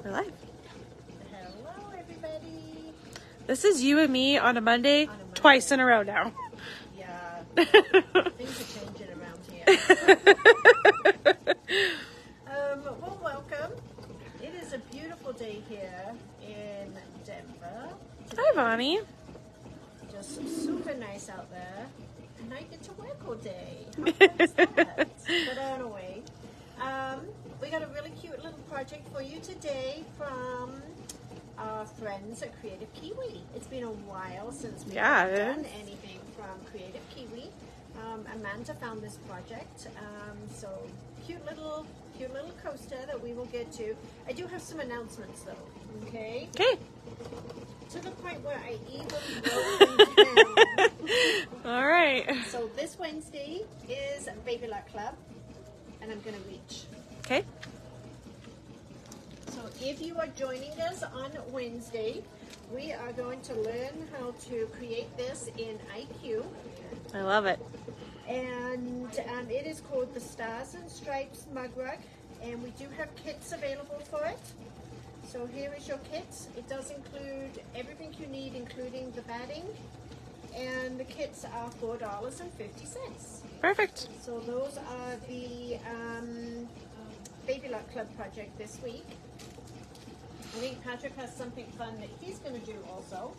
We're live. Hello, everybody. This is you and me on a Monday, twice in a row now. Yeah, things are changing around here. Well, welcome. It is a beautiful day here in Denver. Hi, Bonnie. Just super nice out there. And I get to work all day. How fun is that? But anyway, we got a really cute little project for you today from our friends at Kreative Kiwi. It's been a while since we've done anything from Kreative Kiwi. Amanda found this project. So cute little coaster that we will get to. I do have some announcements though. Okay. Okay. To the point where I even wrote them down. All right. So this Wednesday is Baby Luck Club, and I'm going to reach. Okay. So if you are joining us on Wednesday, we are going to learn how to create this in IQ. I love it. And it is called the Stars and Stripes Mug Rug, and we do have kits available for it. So here is your kit. It does include everything you need, including the batting, and the kits are $4.50. Perfect. So those are the Baby Luck Club project this week. I think Patrick has something fun that he's going to do also.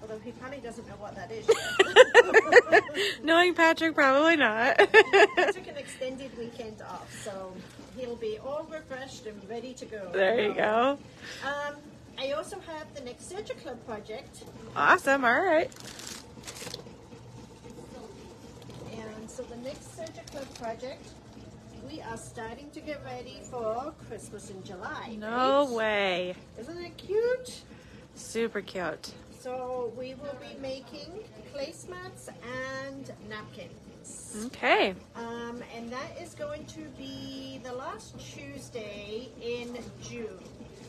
Although he probably doesn't know what that is yet. Knowing Patrick, probably not. He took an extended weekend off, so he'll be all refreshed and ready to go. There you go. I also have the next Surger Club project. Awesome. All right. And so the next Surger Club project, we are starting to get ready for Christmas in July. No right? way. Isn't it cute? Super cute. So we will be making placemats and napkins. Okay. And that is going to be the last Tuesday in June.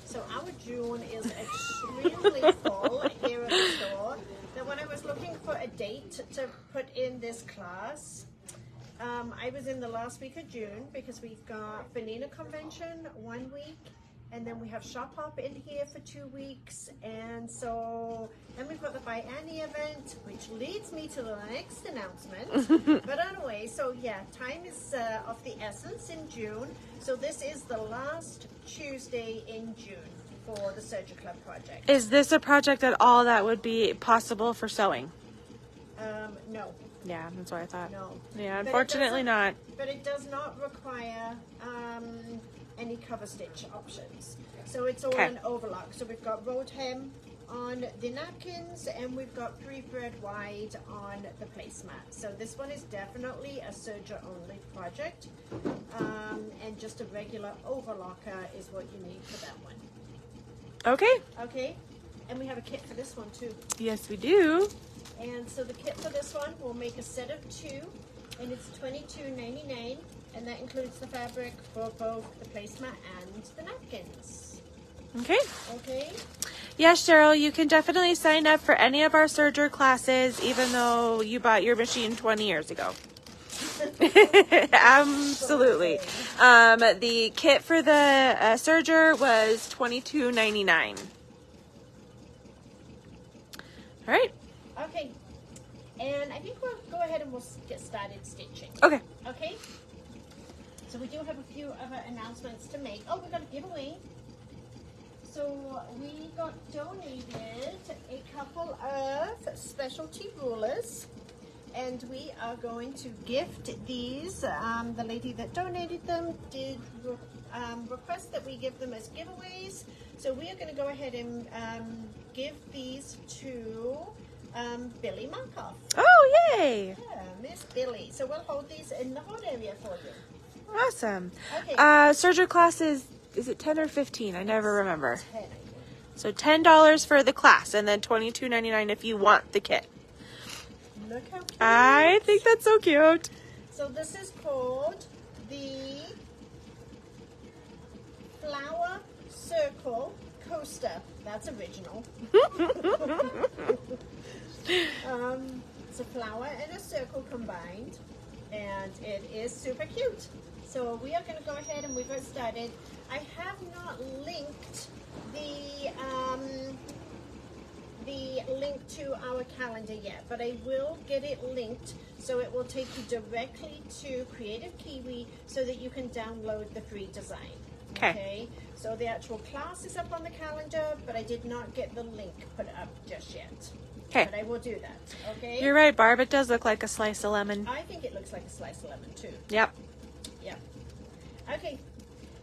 So our June is extremely full here at the store. Now when I was looking for a date to put in this class, I was in the last week of June because we've got Vanilla Convention 1 week, and then we have Shop Hop in here for 2 weeks, and so then we've got the Buy Annie event, which leads me to the next announcement. But anyway, so yeah, time is of the essence in June. So this is the last Tuesday in June for the Surger Club project. Is this a project at all that would be possible for sewing? No. Yeah, that's what I thought. No. Yeah, unfortunately not. But it does not require any cover stitch options. So it's all an overlock. So we've got rolled hem on the napkins, and we've got 3 thread wide on the placemat. So this one is definitely a serger only project, and just a regular overlocker is what you need for that one. Okay. Okay, and we have a kit for this one too. Yes, we do. And so the kit for this one, we'll make a set of 2, and it's $22.99, and that includes the fabric for both the placemat and the napkins. Okay. Okay. Yes, Cheryl, you can definitely sign up for any of our serger classes, even though you bought your machine 20 years ago. Absolutely. The kit for the serger was $22.99. All right. Okay. And I think we'll go ahead and we'll get started stitching. Okay. Okay. So we do have a few other announcements to make. Oh, we got a giveaway. So we got donated a couple of specialty rulers, and we are going to gift these. The lady that donated them did request that we give them as giveaways. So we are going to go ahead and give these to Billy Markoff. Oh, yay! Yeah, Miss Billy. So we'll hold these in the hold area for you. Awesome. Okay. Serger class is it 10 or 15? I never remember. 10. So $10 for the class, and then $22.99 if you want the kit. Look how cute. I think that's so cute. So this is called the Flower Circle Coaster. That's original. It's a flower and a circle combined, and it is super cute. So we are going to go ahead and we got started. I have not linked the link to our calendar yet, but I will get it linked so it will take you directly to Kreative Kiwi so that you can download the free design. Okay. So the actual class is up on the calendar, but I did not get the link put up just yet. Okay. But I will do that. Okay. You're right, Barb. It does look like a slice of lemon. I think it looks like a slice of lemon too. Yep. Yep. Okay.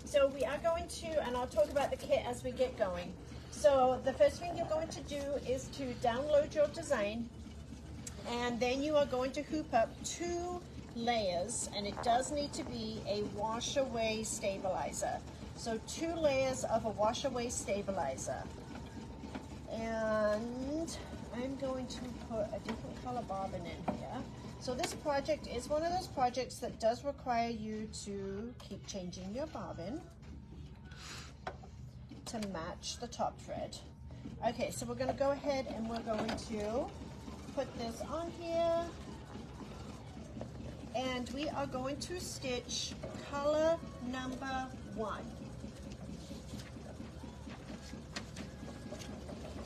So we are going to, and I'll talk about the kit as we get going. So the first thing you're going to do is to download your design, and then you are going to hoop up 2 layers, and it does need to be a wash away stabilizer. So 2 layers of a wash away stabilizer. And I'm going to put a different color bobbin in here. So this project is one of those projects that does require you to keep changing your bobbin to match the top thread. Okay, so we're going to go ahead and we're going to put this on here, and we are going to stitch color number 1.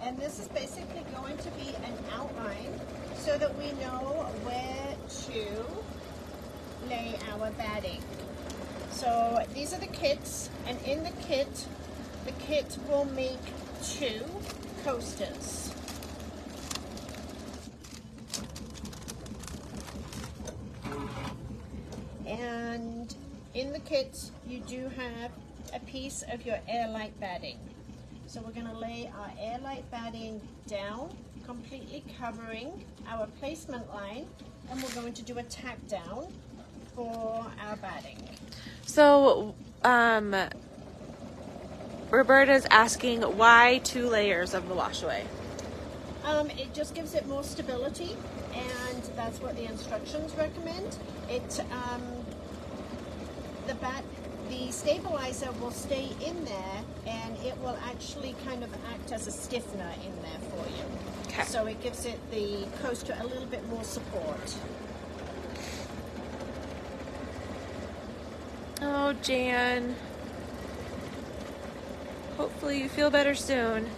And this is basically going to be an outline so that we know where to lay our batting. So these are the kits, and in the kit will make 2 coasters. And in the kit, you do have a piece of your airlight batting. So we're going to lay our airlight batting down, completely covering our placement line, and we're going to do a tack down for our batting. So, Roberta's asking why 2 layers of the wash away? It just gives it more stability, and that's what the instructions recommend. The stabilizer will stay in there, and it will actually kind of act as a stiffener in there for you. Okay. So it gives it the coaster a little bit more support. Oh, Jan. Hopefully you feel better soon.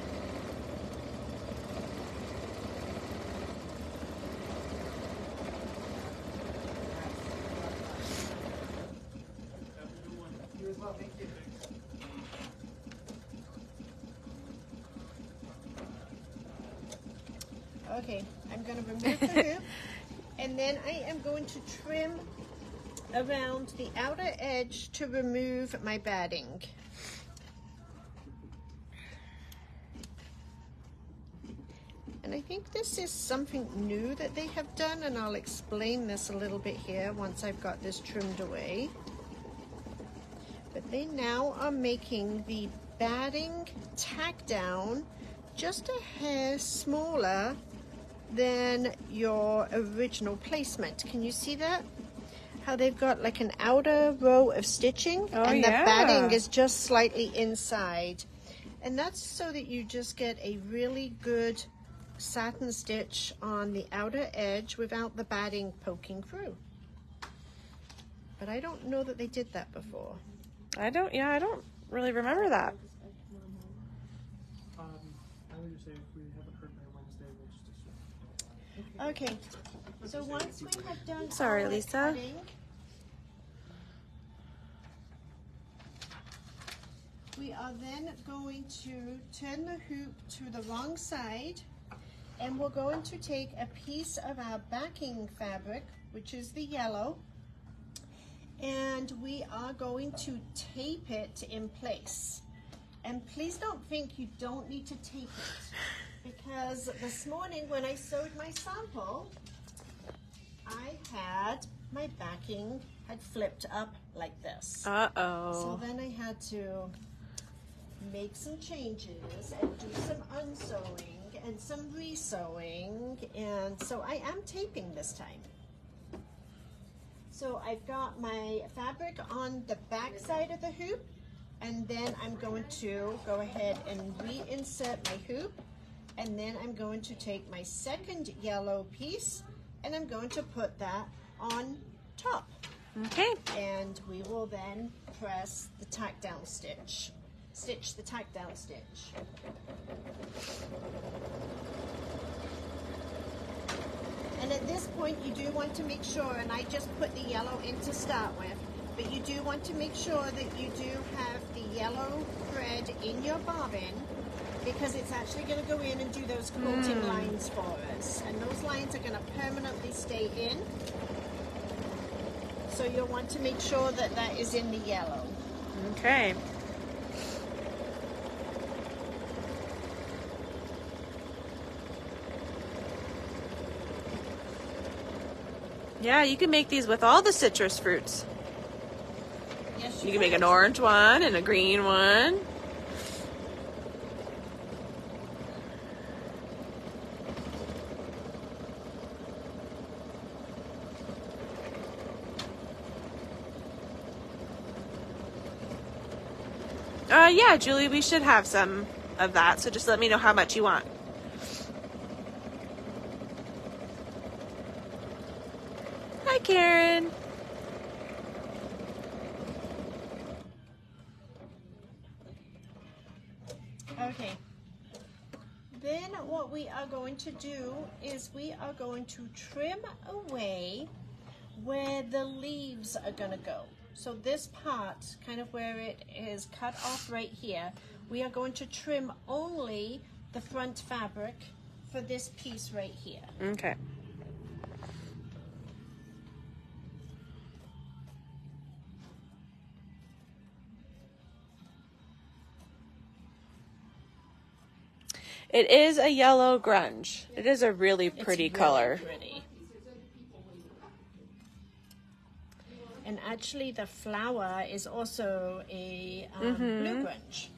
Okay, I'm going to remove the hoop, and then I am going to trim around the outer edge to remove my batting. And I think this is something new that they have done, and I'll explain this a little bit here once I've got this trimmed away. But they now are making the batting tack down just a hair smaller than your original placement. Can you see that? How they've got like an outer row of stitching, and the batting is just slightly inside. And that's so that you just get a really good satin stitch on the outer edge without the batting poking through. But I don't know that they did that before. I don't really remember that. I would just say if we haven't heard by Wednesday, we'll just Okay, so once we have done Sorry, our Lisa. cutting, we are then going to turn the hoop to the wrong side, and we're going to take a piece of our backing fabric, which is the yellow, and we are going to tape it in place. And please don't think you don't need to tape it, because this morning when I sewed my sample, I had my backing had flipped up like this. Uh-oh. So then I had to make some changes and do some unsewing and some resewing, and so I am taping this time. So I've got my fabric on the back side of the hoop, and then I'm going to go ahead and reinsert my hoop, and then I'm going to take my second yellow piece and I'm going to put that on top. Okay. And we will then press the tack down stitch. Stitch the tack down stitch. And at this point you do want to make sure, and I just put the yellow in to start with, but you do want to make sure that you do have the yellow thread in your bobbin, because it's actually going to go in and do those quilting lines for us. And those lines are going to permanently stay in. So you'll want to make sure that that is in the yellow. Okay. Yeah, you can make these with all the citrus fruits. Yes, You can make an orange one and a green one. Yeah, Julie, we should have some of that, so just let me know how much you want. Hi, Karen. Okay. Then what we are going to do is we are going to trim away where the leaves are going to go. So this part, kind of where it is cut off right here, we are going to trim only the front fabric for this piece right here. Okay. It is a yellow grunge. It is a really pretty color. Pretty. And actually the flower is also a blue grunge.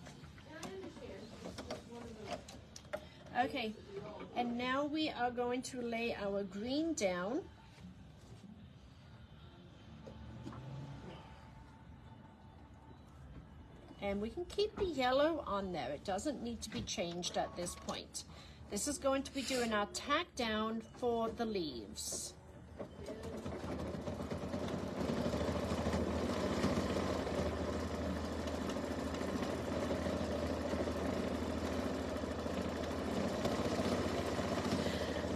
Okay, and now we are going to lay our green down. And we can keep the yellow on there. It doesn't need to be changed at this point. This is going to be doing our tack down for the leaves.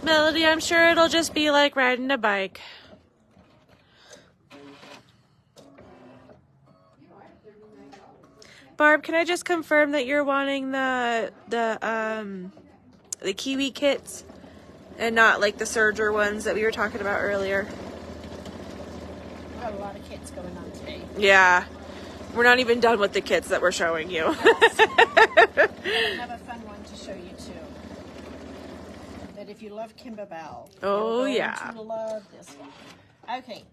Melody, I'm sure it'll just be like riding a bike. Barb, can I just confirm that you're wanting the Kiwi kits and not like the serger ones that we were talking about earlier? We've got a lot of kits going on today. Yeah. We're not even done with the kits that we're showing you. I have a fun one to show you too. That if you love Kimberbell, Oh, you're yeah. going to love this one. Okay,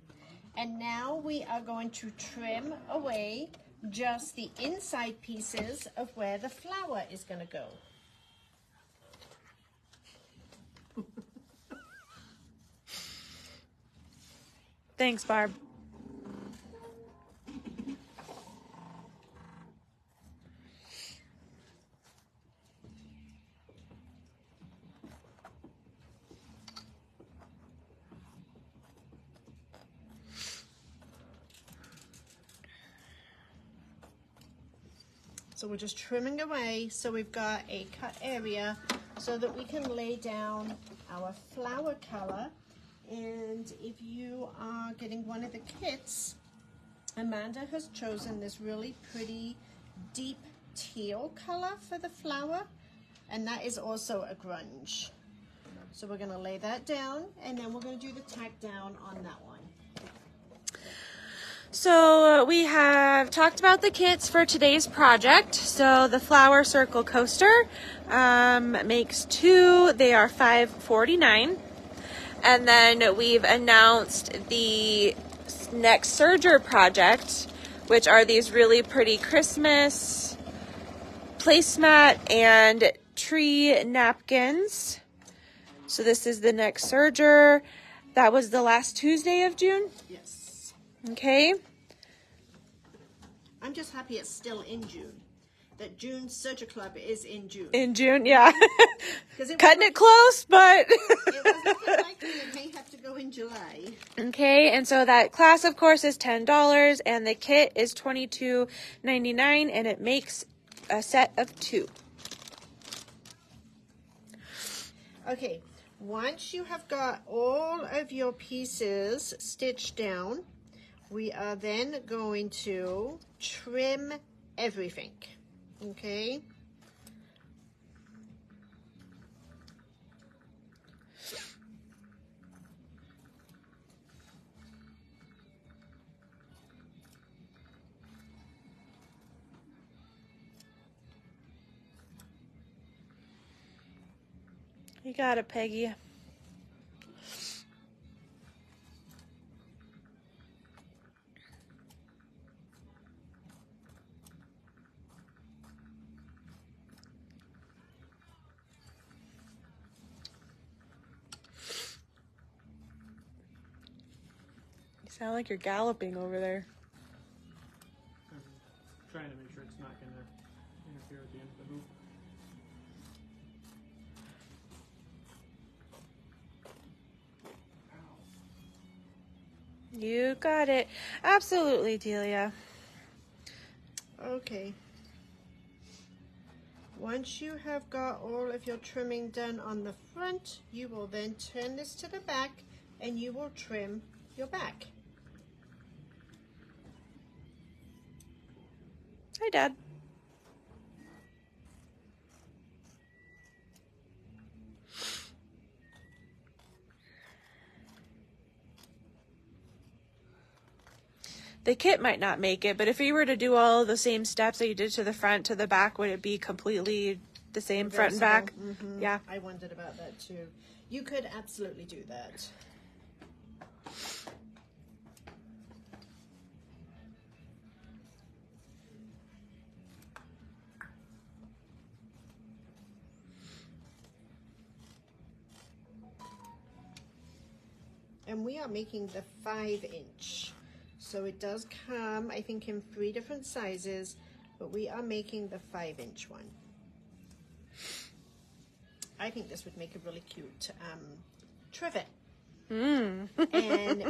and now we are going to trim away just the inside pieces of where the flower is going to go. Thanks, Barb. So we're just trimming away so we've got a cut area so that we can lay down our flower color. And if you are getting one of the kits, Amanda has chosen this really pretty deep teal color for the flower, and that is also a grunge. So we're going to lay that down, and then we're going to do the tack down on that one. So we have talked about the kits for today's project. So the flower circle coaster makes 2. They are $5.49. And then we've announced the next serger project, which are these really pretty Christmas placemat and tree napkins. So this is the next serger. That was the last Tuesday of June? Yes. Okay. I'm just happy it's still in June. that June's Surgery Club is in June. In June, yeah. 'Cause Cutting it close, but... it was looking likely it may have to go in July. Okay, and so that class, of course, is $10, and the kit is $22.99, and it makes a set of 2. Okay, once you have got all of your pieces stitched down, we are then going to trim everything. Okay. You got it, Peggy. You sound like you're galloping over there. I'm trying to make sure it's not going to interfere with the end of the hoop. You got it. Absolutely, Delia. Okay. Once you have got all of your trimming done on the front, you will then turn this to the back and you will trim your back. Hi, Dad. The kit might not make it, but if you were to do all the same steps that you did to the front to the back, would it be completely the same front and back? Mm-hmm. Yeah. I wondered about that too. You could absolutely do that. And we are making the 5-inch. So it does come, I think, in 3 different sizes, but we are making the 5-inch one. I think this would make a really cute trivet. And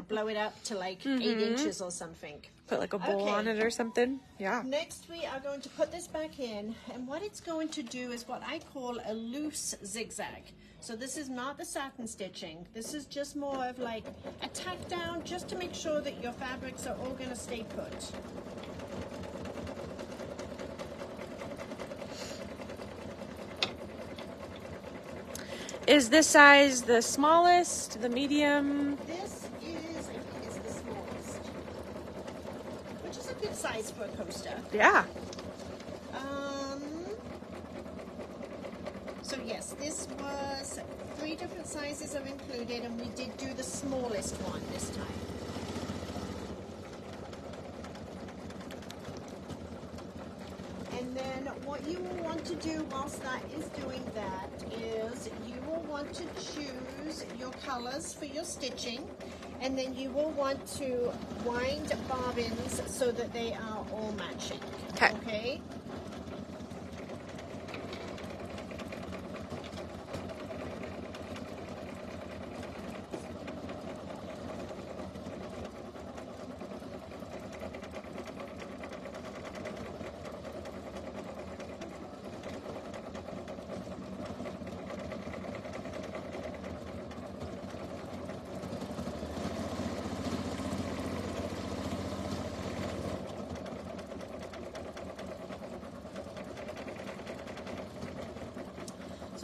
blow it up to like 8 inches or something. Put like a bowl on it or something. Yeah. Next we are going to put this back in, and what it's going to do is what I call a loose zigzag. So this is not the satin stitching. This is just more of like a tack down just to make sure that your fabrics are all going to stay put. Is this size the smallest, the medium? This is, I think, is the smallest, which is a good size for a coaster. Yeah. So yes, this was 3 different sizes are included, and we did do the smallest one this time. And then what you will want to do whilst that is doing that is you will want to choose your colors for your stitching, and then you will want to wind bobbins so that they are all matching. Okay?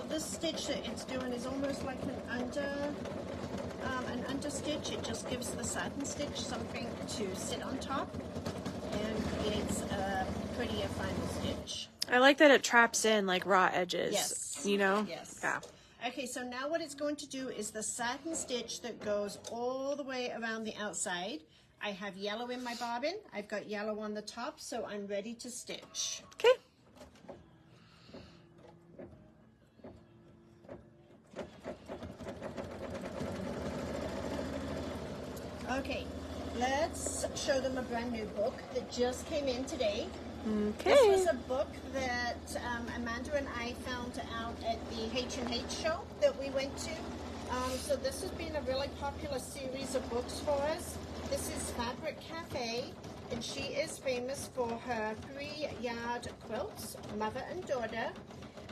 This stitch that it's doing is almost like an under stitch. It just gives the satin stitch something to sit on top, and it's a prettier final stitch. I like that it traps in like raw edges. Yes. You know? Yes. Yeah. Okay, so now what it's going to do is the satin stitch that goes all the way around the outside. I have yellow in my bobbin. I've got yellow on the top, so I'm ready to stitch. Okay. Okay, let's show them a brand new book that just came in today. Okay. This was a book that one I found out at the H&H show that we went to. So this has been a really popular series of books for us. This is Fabric Cafe, and she is famous for her 3-yard quilts, mother and daughter.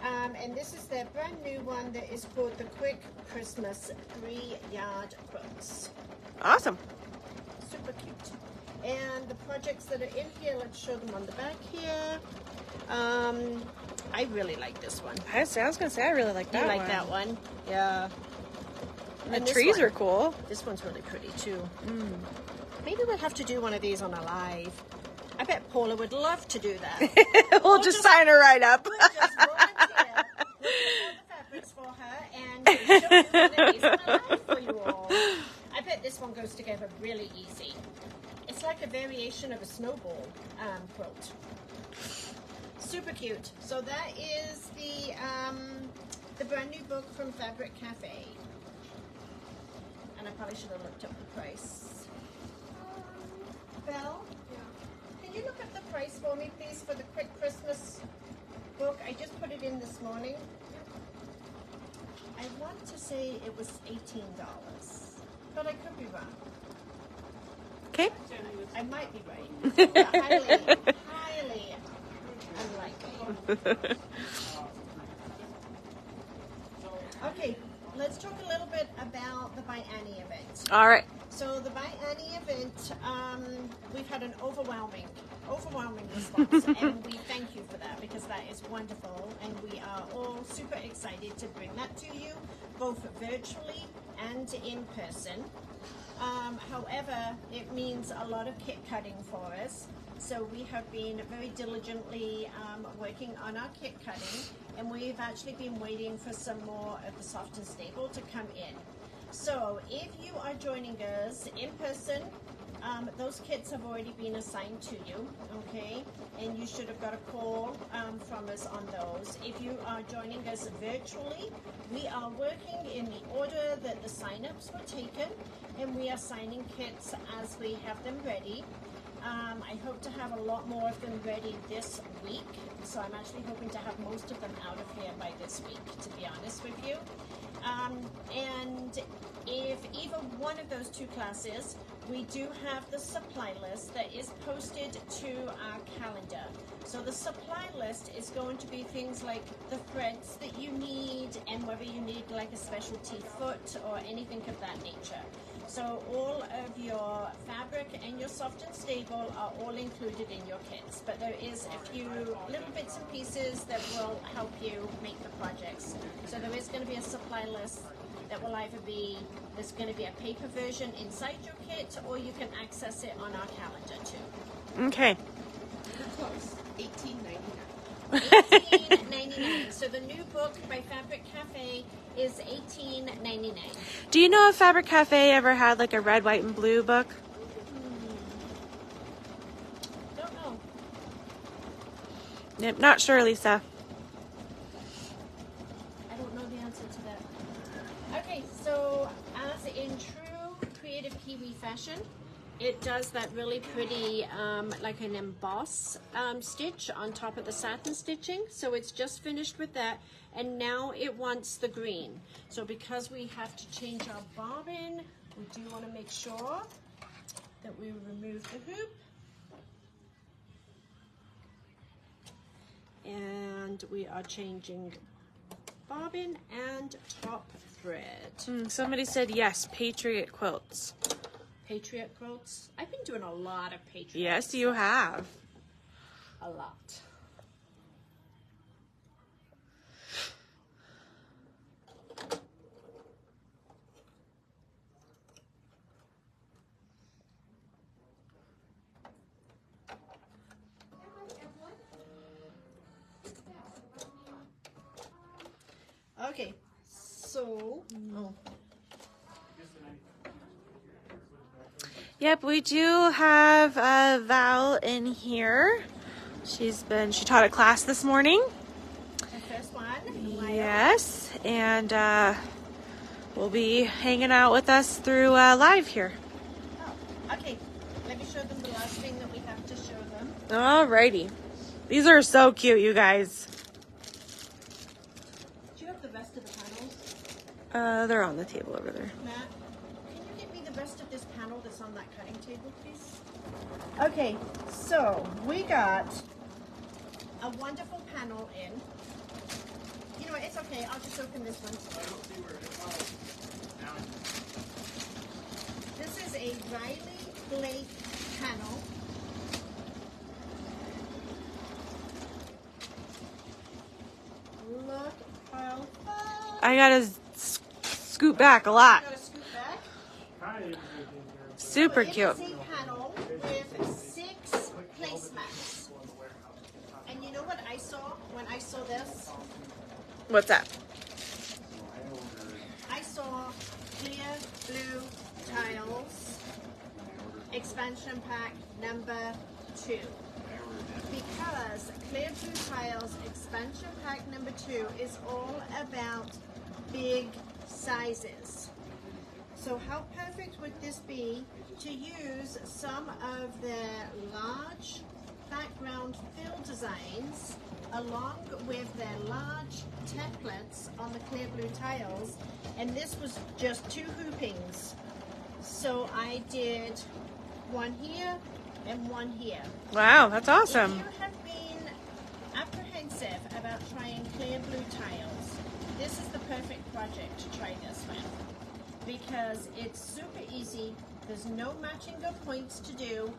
And this is their brand new one that is called the Quick Christmas 3-yard quilts. Awesome. Super cute. And the projects that are in here, let's show them on the back here. I really like this one. I was gonna say I really like that You one. like that one? Yeah. The And this trees one. are cool. This one's really pretty too. Maybe we'll have to do one of these on a live. I bet Paula would love to do that. We'll just sign her right up. We'll just volunteer. We'll get all the fabrics for her and she'll do one of these on a live for you all. I bet this one goes together really easy. It's like a variation of a snowball quilt. Super cute. So that is the brand new book from Fabric Cafe. And I probably should have looked up the price. Belle? Yeah. Can you look up the price for me, please, for the Quick Christmas book? I just put it in this morning. I want to say it was $18, but I could be wrong. Okay. I might be right. But highly unlikely. Okay, let's talk a little bit about the By Annie event. All right. So the By Annie event, we've had an overwhelming response, and we thank you for that because that is wonderful, and we are all super excited to bring that to you, both virtually and in person. However, it means a lot of kit cutting for us. So we have been very diligently working on our kit cutting, and we've actually been waiting for some more of the soft and stable to come in. So if you are joining us in person, those kits have already been assigned to you, okay? And you should have got a call from us on those. If you are joining us virtually, we are working in the order that the sign-ups were taken, and we are signing kits as we have them ready. I hope to have a lot more of them ready this week, so I'm actually hoping to have most of them out of here by this week, to be honest with you. And if either one of those two classes, we do have the supply list that is posted to our calendar. So the supply list is going to be things like the threads that you need, and whether you need like a specialty foot or anything of that nature. So all of your fabric and your soft and stable are all included in your kits, but there is a few little bits and pieces that will help you make the projects. So there is going to be a supply list that will either be, there's going to be a paper version inside your kit, or you can access it on our calendar too. Okay. You're close. $18.99. $18.99. So the new book by Fabric Cafe is $18.99. Do you know if Fabric Cafe ever had like a red, white, and blue book? Don't know. Yep, not sure, Lisa. I don't know the answer to that. Okay, so as in true Creative Kiwi fashion, it does that really pretty, like an emboss stitch on top of the satin stitching. So it's just finished with that, and now it wants the green. So because we have to change our bobbin, we do want to make sure that we remove the hoop. And we are changing bobbin and top thread. Somebody said yes, Patriot quilts. Patriot quilts. I've been doing a lot of Patriot. Yes, you have. A lot. Okay, so Yep, we do have Val in here. She taught a class this morning. the first one. Yes, and will be hanging out with us through live here. Oh, okay. Let me show them the last thing that we have to show them. Alrighty. These are so cute, you guys. They're on the table over there. Matt, can you get me the rest of this panel that's on that cutting table, please? Okay, so we got a wonderful panel in. You know what, it's okay, I'll just open this one. This is a Riley Blake panel. Look how fun. I gotta scoot back a lot. Gotta scoot back. Super So cute. It is a panel with 6 placemats. And you know what I saw when I saw this? What's that? I saw clear blue tiles, expansion pack number 2. Because clear blue tiles expansion pack number 2 is all about big sizes. So how perfect would this be to use some of their large background fill designs along with their large templates on the clear blue tiles, and this was just 2 hoopings. So I did one here and one here. Wow, that's If awesome. you have been apprehensive about trying clear blue tiles, this is the perfect project to try this with, because it's super easy, there's no matching of points to do,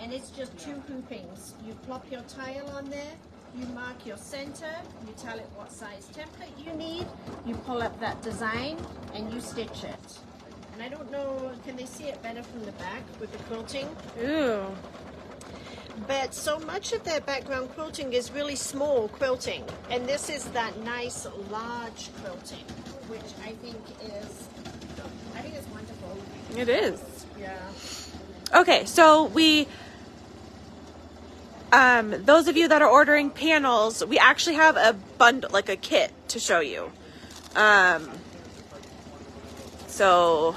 and it's just 2 hoopings. You plop your tile on there, you mark your center, you tell it what size template you need, you pull up that design, and you stitch it. And I don't know, can they see it better from the back with the quilting? Ooh. But so much of their background quilting is really small quilting, and this is that nice large quilting, which I think is wonderful. It is. Yeah. Okay, so those of you that are ordering panels, we actually have a bundle, like a kit to show you. So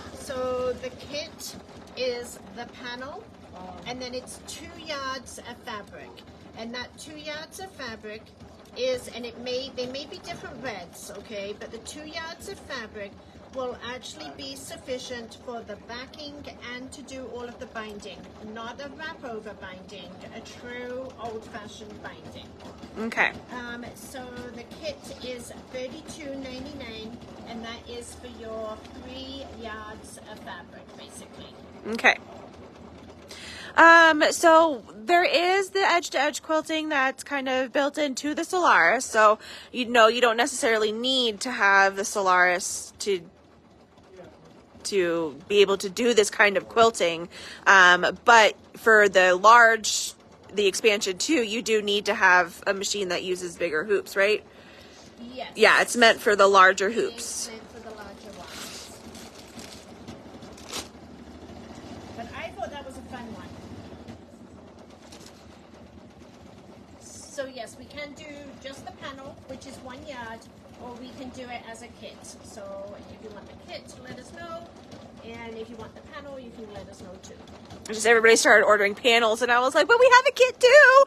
the kit is the panel, and then it's 2 yards of fabric, and that 2 yards of fabric is, and they may be different reds, okay, but the 2 yards of fabric will actually be sufficient for the backing and to do all of the binding, not a wrap over binding, a true old-fashioned binding. okay. So the kit is $32.99, and that is for your 3 yards of fabric, basically. Okay. So there is the edge-to-edge quilting that's kind of built into the Solaris. So you don't necessarily need to have the Solaris to be able to do this kind of quilting. But for the expansion 2, you do need to have a machine that uses bigger hoops, right? Yes. Yeah, it's meant for the larger hoops. It's meant for the larger ones. But I thought that was a fun one. So yes, we can do just the panel, which is 1 yard, or we can do it as a kit. So if you want the kit, let us know. And if you want the panel, you can let us know too. Just everybody started ordering panels, and I was like, but we have a kit too.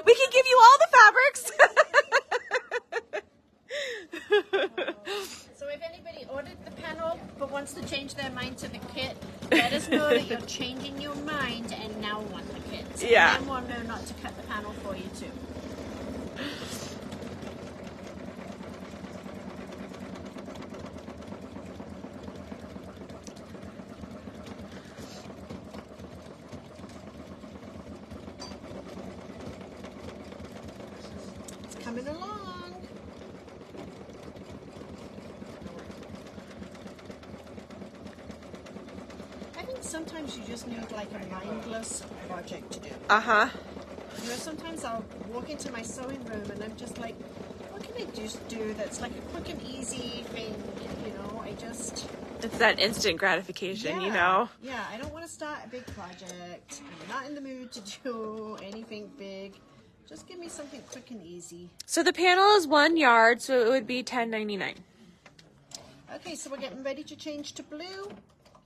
We can give you all the fabrics. So if anybody ordered the panel but wants to change their mind to the kit, let us know that you're changing your mind and now want the kit. Yeah. And then we'll know not to cut the panel for you too. It's coming along. I think sometimes you just need like a mindless project to do. Uh-huh. You know, sometimes I'll walk into my sewing room and I'm just like, what can I just do that's like a quick and easy thing, you know? It's that instant gratification, you know? Yeah, I don't want to start a big project. I'm not in the mood to do anything big. Just give me something quick and easy. So the panel is 1 yard, so it would be $10.99. Okay, so we're getting ready to change to blue.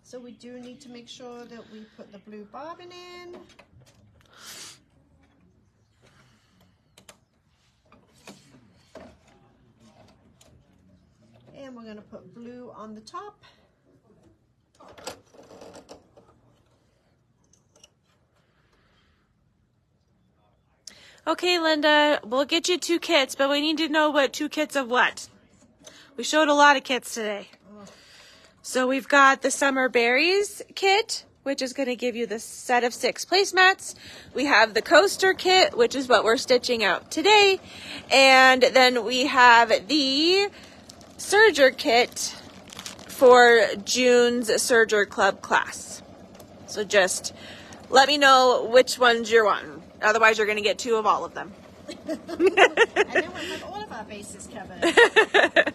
So we do need to make sure that we put the blue bobbin in. we're going to put blue on the top. Okay, Linda, we'll get you 2 kits, but we need to know what 2 kits of what. We showed a lot of kits today. So we've got the Summer Berries kit, which is going to give you the set of 6 placemats. We have the coaster kit, which is what we're stitching out today. And then we have the serger kit for June's Serger Club class. So just let me know which ones you're wanting. Otherwise, you're going to get 2 of all of them. And then we'll have all of our bases covered.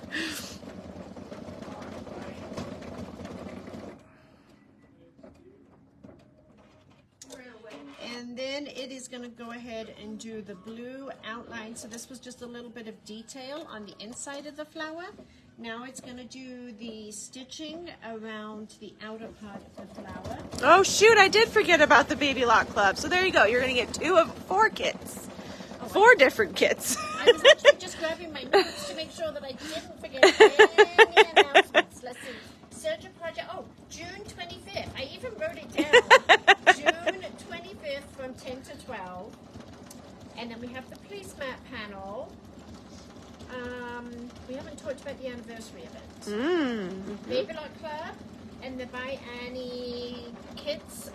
And then it is going to go ahead and do the blue outline. So this was just a little bit of detail on the inside of the flower. Now it's going to do the stitching around the outer part of the flower. Oh shoot, I did forget about the Baby Lock Club. So there you go. You're going to get 2 of 4 kits. 4 different kits. I was actually just grabbing my notes to make sure that I didn't forget any announcements. Let's see. Serger Project. Oh, June 25th. I even wrote it down. June 25th from 10 to 12. And then we have the placemat panel. We haven't talked about the anniversary event. Baby Lock Club and the By Annie kits.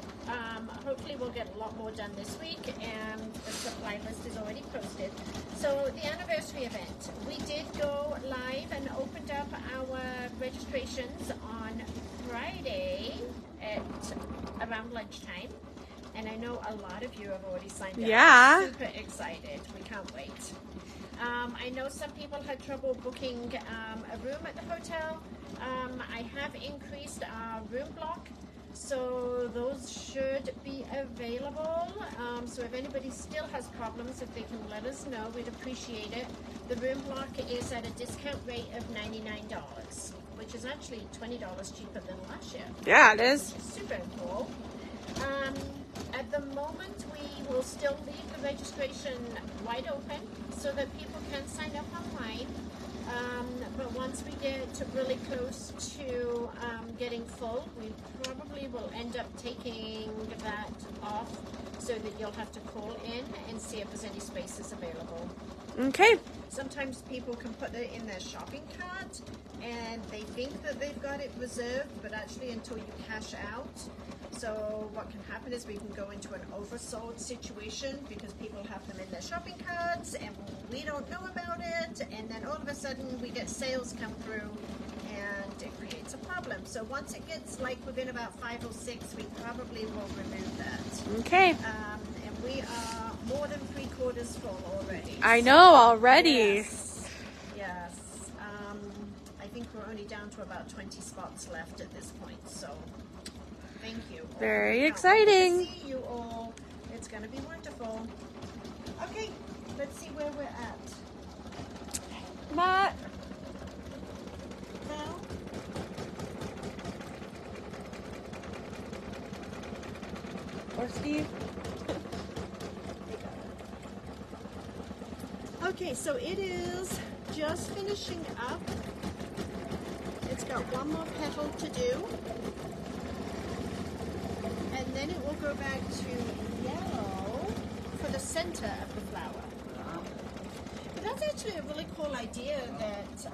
Hopefully we'll get a lot more done this week, and the supply list is already posted. So the anniversary event, we did go live and opened up our registrations on Friday at around lunchtime. And I know a lot of you have already signed up. Yeah. Super excited. We can't wait. I know some people had trouble booking a room at the hotel. I have increased our room block, so those should be available. So if anybody still has problems, if they can let us know, we'd appreciate it. The room block is at a discount rate of $99, which is actually $20 cheaper than last year. Yeah, it is. Super cool. At the moment, we will still leave the registration wide open so that people can sign up online. But once we get really close to getting full, we probably will end up taking that off so that you'll have to call in and see if there's any spaces available. Okay. Sometimes people can put it in their shopping cart and they think that they've got it reserved, but actually until you cash out. So what can happen is we can go into an oversold situation because people have them in their shopping carts and we don't know about it, and then all of a sudden we get sales come through and it creates a problem. So once it gets like within about 5 or 6, we probably will remove that. Okay. And we are more than 3/4 full already. I know already. Yes. I think we're only down to about 20 spots left at this point. So thank you. Very Can't exciting. wait to see you all. It's going to be wonderful. Okay, let's see where we're at. Matt. Val? Or Steve. Okay, so it is just finishing up. It's got one more petal to do. And then it will go back to yellow for the center of the flower. But that's actually a really cool idea that,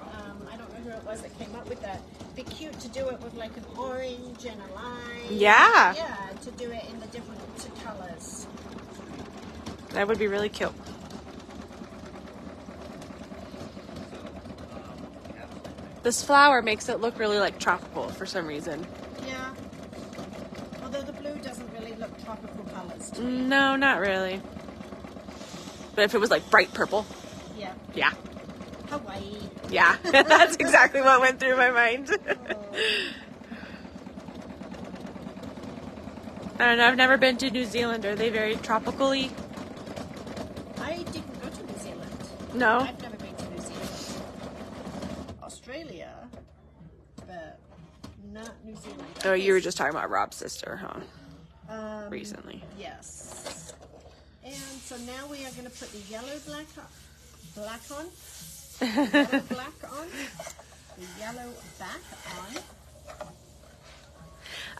I don't know who it was that came up with that. It'd be cute to do it with like an orange and a lime. Yeah. Yeah, to do it in the different colors. That would be really cute. This flower makes it look really like tropical for some reason. Yeah. Although the blue doesn't really look tropical colors to me. No, not really. But if it was like bright purple, Yeah. yeah. Hawaii. Yeah, that's exactly what went through my mind. I don't know, I've never been to New Zealand. Are they very tropical-y? I didn't go to New Zealand. No? I've never been to New Zealand. Australia, but not New Zealand. Oh, you were just talking about Rob's sister, huh? Recently. Yes. And so now we are going to put the yellow black on. Yellow black on. the yellow back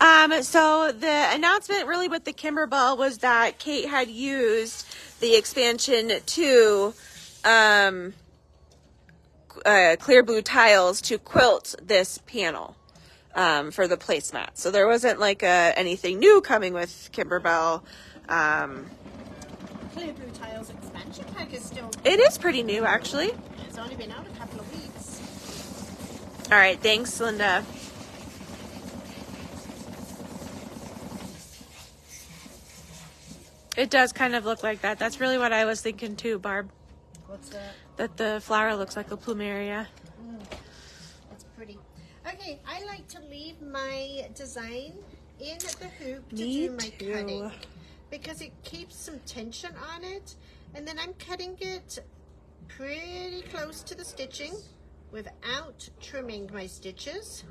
on. So the announcement really with the Kimberbell was that Kate had used the expansion 2 clear blue tiles to quilt this panel for the placemat. So there wasn't like anything new coming with Kimberbell. Clear blue tiles expansion pack is still. It is pretty new, actually. It's only been out a couple of weeks. All right, thanks, Linda. It does kind of look like that. That's really what I was thinking too, Barb. What's that? That the flower looks like a plumeria. That's pretty. Okay, I like to leave my design in the hoop to Me do my too. cutting because it keeps some tension on it, and then I'm cutting it pretty close to the stitching without trimming my stitches.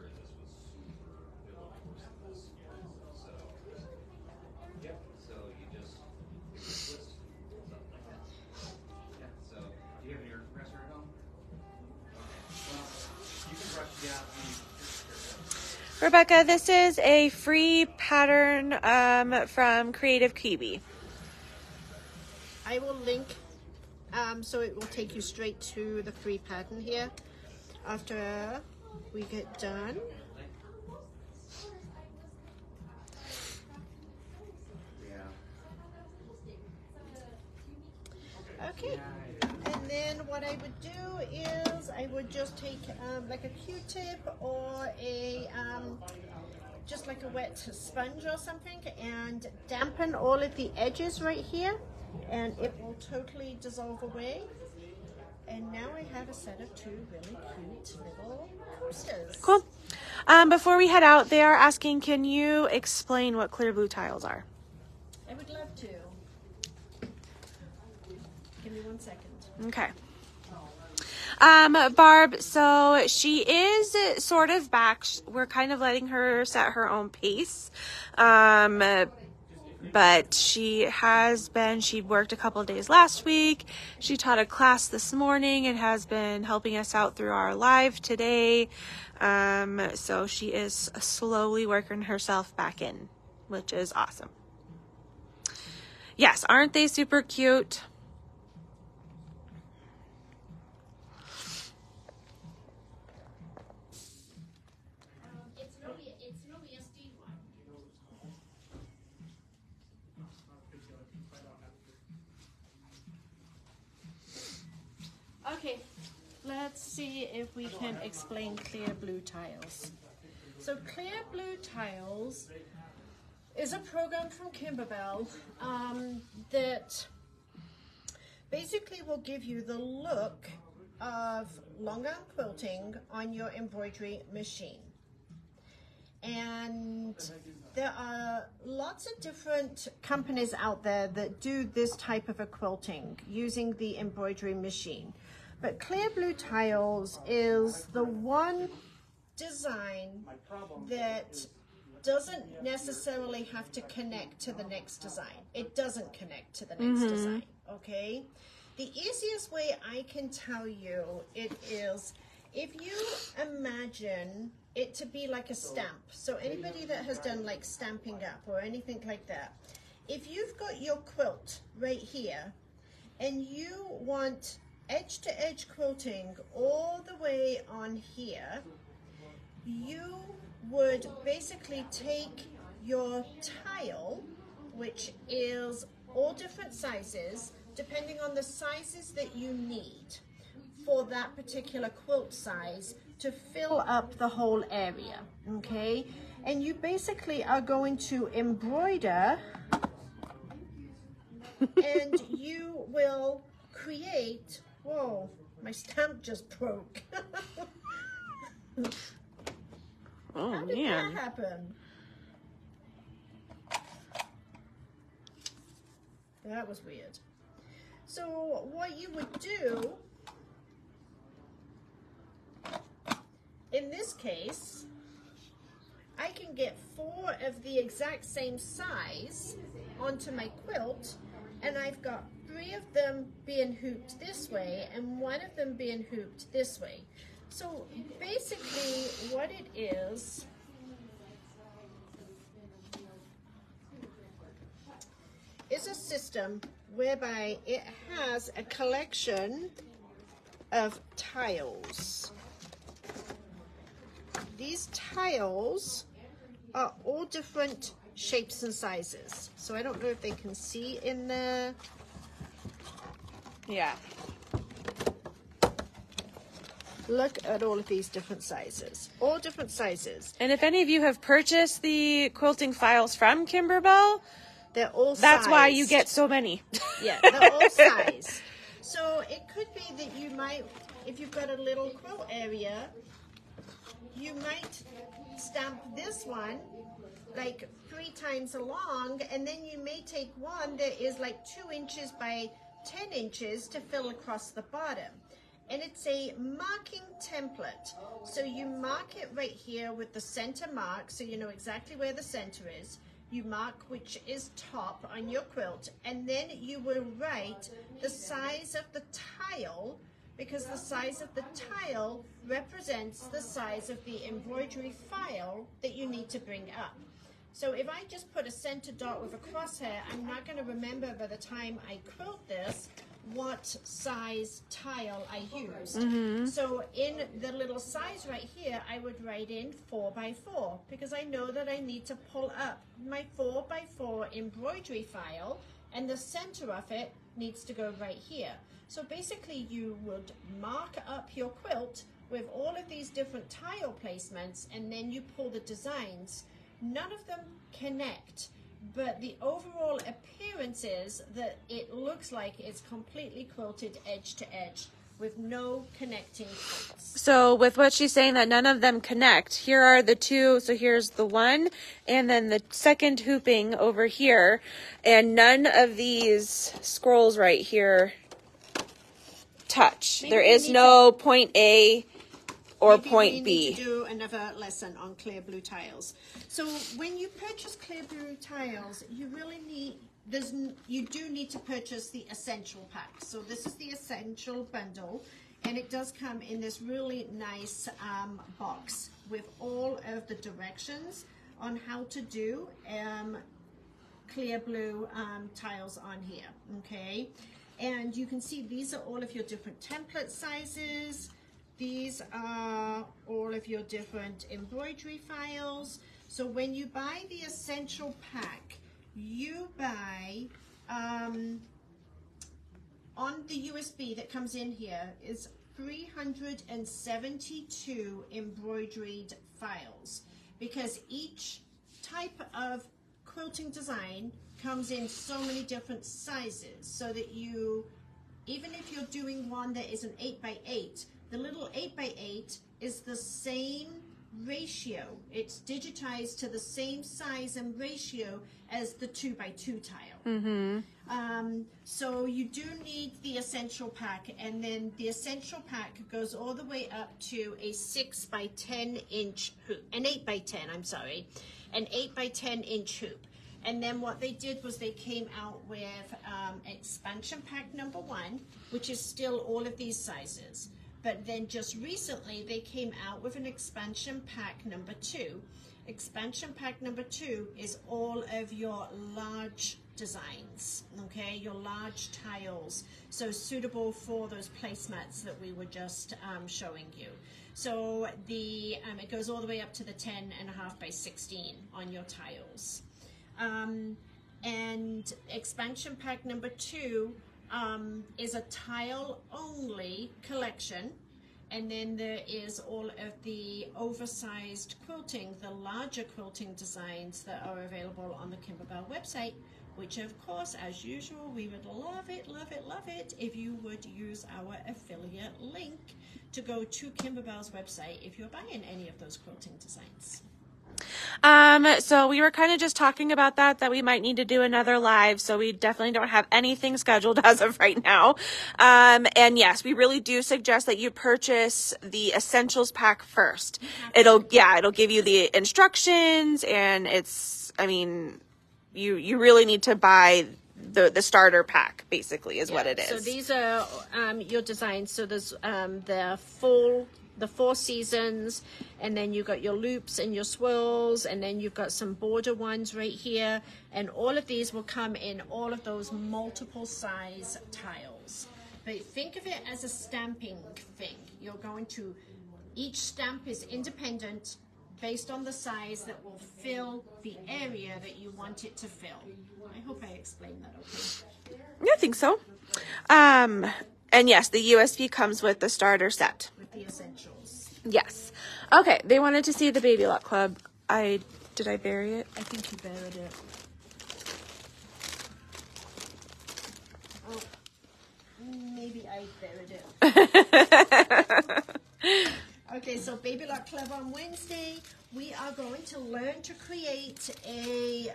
Rebecca, this is a free pattern from Kreative Kiwi. I will link so it will take you straight to the free pattern here after we get done. Okay, and then what I would do is I would just take like a Q-tip or a just like a wet sponge or something and dampen all of the edges right here, and it will totally dissolve away. And now I have a set of 2 really cute little coasters. Cool. Before we head out, they are asking, can you explain what clear blue tiles are? I would love to. Give me 1 second. Okay. Barb, so she is sort of back. We're kind of letting her set her own pace. But she worked a couple of days last week. She taught a class this morning and has been helping us out through our live today. So she is slowly working herself back in, which is awesome. Yes, aren't they super cute? Okay, let's see if we can explain clear blue tiles. So clear blue tiles is a program from Kimberbell that basically will give you the look of long arm quilting on your embroidery machine. And there are lots of different companies out there that do this type of a quilting using the embroidery machine. But clear blue tiles is the one design that doesn't necessarily have to connect to the next design. It doesn't connect to the next design, okay? The easiest way I can tell you it is if you imagine it to be like a stamp. So anybody that has done like Stampin' Up or anything like that, if you've got your quilt right here and you want edge to edge quilting all the way on here, you would basically take your tile, which is all different sizes, depending on the sizes that you need for that particular quilt size to fill up the whole area, okay? And you basically are going to embroider and you will create, whoa, my stamp just broke. Oh, How did man. that happen? That was weird. So what you would do in this case, I can get 4 of the exact same size onto my quilt, and I've got 3 of them being hooped this way and 1 of them being hooped this way. So basically what it is a system whereby it has a collection of tiles. These tiles are all different shapes and sizes. So I don't know if they can see in there. Yeah. Look at all of these different sizes. All different sizes. And if any of you have purchased the quilting files from Kimberbell, They're all that's why you sized. get so many. Yeah, they're all sized. So it could be that you might, if you've got a little quilt area, you might stamp this one like 3 times along, and then you may take one that is like 2 inches by 10 inches to fill across the bottom. And it's a marking template. So you mark it right here with the center mark, so you know exactly where the center is. You mark which is top on your quilt, and then you will write the size of the tile, because the size of the tile represents the size of the embroidery file that you need to bring up. So if I just put a center dot with a crosshair, I'm not going to remember by the time I quilt this what size tile I used. So in the little size right here, I would write in 4 by 4, because I know that I need to pull up my 4 by 4 embroidery file, and the center of it needs to go right here. So basically you would mark up your quilt with all of these different tile placements, and then you pull the designs. None of them connect, but the overall appearance is that it looks like it's completely quilted edge to edge with no connecting points. So with what she's saying that none of them connect, here are the two. So here's the one, and then the second hooping over here, and none of these scrolls right here touch. There is no point A or point we B. need to do another lesson on clear blue tiles. So when you purchase clear blue tiles, you really need, you do need to purchase the essential pack. So this is the essential bundle, and it does come in this really nice box with all of the directions on how to do clear blue tiles on here, okay? And you can see these are all of your different template sizes. These are all of your different embroidery files. So when you buy the essential pack, you buy on the USB that comes in here is 372 embroidered files, because each type of quilting design comes in so many different sizes, so that you, even if you're doing one that is an 8 by 8, the little 8 by 8 is the same ratio. It's digitized to the same size and ratio as the 2 by 2 tile. So you do need the essential pack, and then the essential pack goes all the way up to a 6 by 10 inch hoop, an 8 by 10, I'm sorry, an 8 by 10 inch hoop. And then what they did was they came out with expansion pack number 1, which is still all of these sizes. But then just recently they came out with an expansion pack number 2. Expansion pack number 2 is all of your large designs, okay, your large tiles, so suitable for those placemats that we were just showing you. So the it goes all the way up to the 10.5 by 16 on your tiles. And expansion pack number 2 is a tile only collection, and then there is all of the oversized quilting, the larger quilting designs that are available on the Kimberbell website, which of course, as usual, we would love it, love it, love it if you would use our affiliate link to go to Kimberbell's website if you're buying any of those quilting designs. So we were kind of just talking about that we might need to do another live. So we definitely don't have anything scheduled as of right now. And yes, we really do suggest that you purchase the essentials pack first. It'll give you the instructions, and I mean, you really need to buy the starter pack, basically, is what it is. So these are your designs. So there's the full the 4 seasons, and then you've got your loops and your swirls, and then you've got some border ones right here, and all of these will come in all of those multiple size tiles. But think of it as a stamping thing. You're going to, each stamp is independent based on the size that will fill the area that you want it to fill. I hope I explained that okay. I think so. And yes, the USB comes with the starter set. With the essentials. Yes. Okay, they wanted to see the Baby Lock Club. Did I bury it? I think you buried it. Oh, maybe I buried it. Okay, so Baby Lock Club on Wednesday, we are going to learn to create a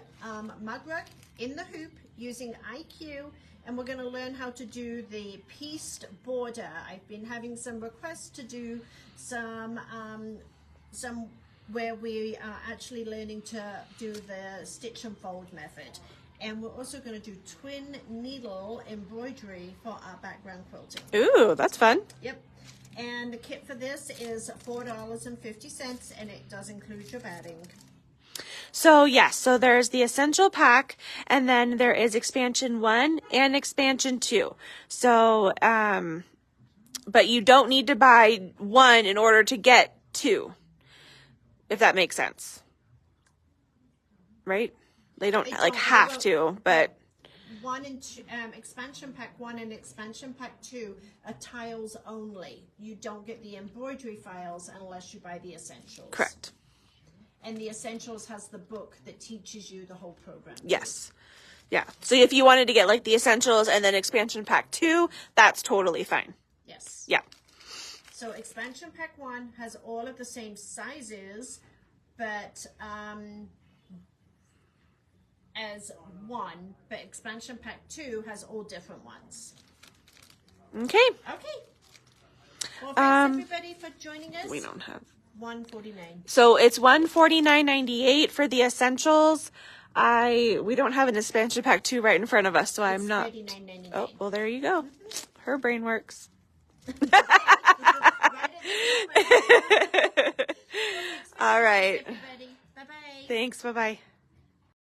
mug rug in the hoop using IQ, and we're going to learn how to do the pieced border. I've been having some requests to do some where we are actually learning to do the stitch and fold method. And we're also going to do twin needle embroidery for our background quilting. Ooh, that's fun. Yep. And the kit for this is $4.50, and it does include your batting. So yes, so there's the essential pack, and then there is expansion 1 and expansion 2. So, but you don't need to buy 1 in order to get 2, if that makes sense. Right? They don't like have to, but 1 and 2, expansion pack 1 and expansion pack 2 are tiles only. You don't get the embroidery files unless you buy the essentials. correct. And the essentials has the book that teaches you the whole program. Yes. Yeah. So if you wanted to get like the essentials and then expansion pack 2, that's totally fine. Yes. Yeah. So expansion pack 1 has all of the same sizes, but as 1, but expansion pack 2 has all different ones. Okay. Okay. Well, thanks everybody for joining us. We don't have. $149. So it's $149.98 for the essentials. We don't have an expansion pack 2 right in front of us, so I'm not. $39.99. Oh, well, there you go. Her brain works. All right. Everybody. Bye-bye. Thanks. Bye-bye.